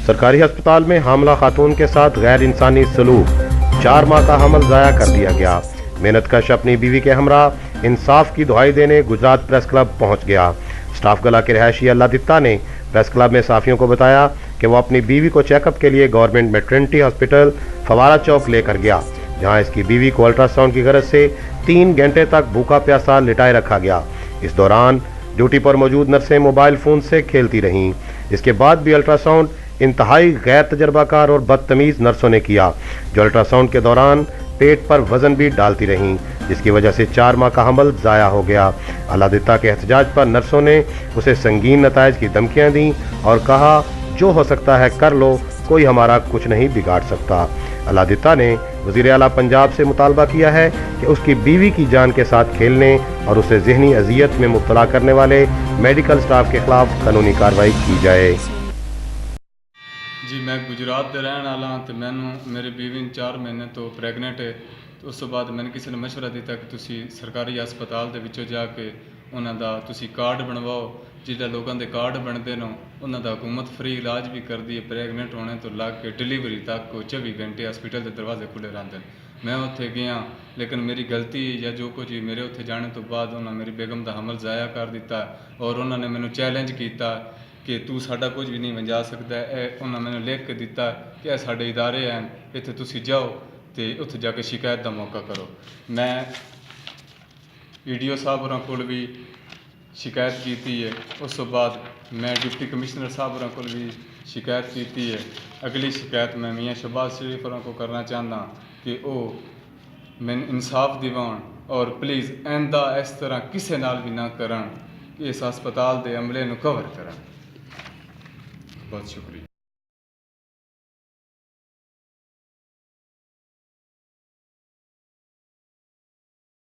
सरकारी अस्पताल में हामला खातून के साथ गैर इंसानी सलूक, 4 माह का हमल ज़ाया कर दिया गया। मेहनतकश अपनी बीवी के हमरा इंसाफ की दुहाई देने गुजरात प्रेस क्लब पहुंच गया। स्टाफ गला के रहायशी अल्लादित्ता ने प्रेस क्लब में साफियों को बताया कि वो अपनी बीवी को चेकअप के लिए गवर्नमेंट मैटरनिटी हॉस्पिटल फवारा चौक लेकर गया, जहां इसकी बीवी को अल्ट्रासाउंड की गरज से 3 घंटे तक भूखा प्यासा लिटाए रखा गया। इस दौरान ड्यूटी पर मौजूद नर्सें मोबाइल फोन से खेलती रहीं। इसके बाद भी अल्ट्रासाउंड इंतहाई गैर तजर्बाकार और बदतमीज नर्सों ने किया, जो अल्ट्रासाउंड के दौरान पेट पर वजन भी डालती रहीं, जिसकी वजह से 4 माह का हमल ज़ाया हो गया। अल्लादित्ता के एहतजाज पर नर्सों ने उसे संगीन नताइज की धमकियां दी और कहा, जो हो सकता है कर लो, कोई हमारा कुछ नहीं बिगाड़ सकता। अल्लादित्ता ने वज़ीर आला पंजाब से मुतालबा किया है कि उसकी बीवी की जान के साथ खेलने और उसे ज़हनी अजियत में मुब्तला करने वाले मेडिकल स्टाफ के खिलाफ कानूनी कार्रवाई की जाए। जी मैं गुजरात के रहने वाला हाँ, तो मैनू मेरी बीवी 4 महीने तो प्रैगनेंट है। तो उस तो बाद मैंने किसी ने मशवरा दिता कि तुसी सरकारी हस्पताल के विचों जाके उन्हों का तुसी कार्ड बनवाओ। जिला लोगों के कार्ड बनते हैं उन्हों का हुकूमत फ्री इलाज भी करती है, प्रैगनेंट होने तो लग के डिलीवरी तक 24 घंटे हस्पिटल के दरवाजे खुले रहते हैं। मैं उत्थे गया, लेकिन मेरी गलती या जो कुछ मेरे उत्थे जाने तो बाद उन्होंने मेरी बेगम का हमल ज़ाया कर दिता और उन्होंने मैंने चैलेंज किया कि तू साडा कुछ भी नहीं वंजा सकता है। उन्होंने मैंने लिख के दिता कि यह साडे इदारे हैं, इत्थे तुसी जाओ तो उत्थे जाके शिकायत का मौका करो। मैं EDO साहब होरां कोल भी शिकायत की है। उस तो बाद मैं डिप्टी कमिश्नर साहब होरां कोल भी शिकायत की है। अगली शिकायत मैं मियाँ शहबाज शरीफ होरां को करना चाहता कि वो मैंने इंसाफ दिवान और प्लीज़ आइंदा इस तरह किसी नाल भी ना करन कि इस हस्पताल के अमले नूं कवर करन। बहुत शुक्रिया।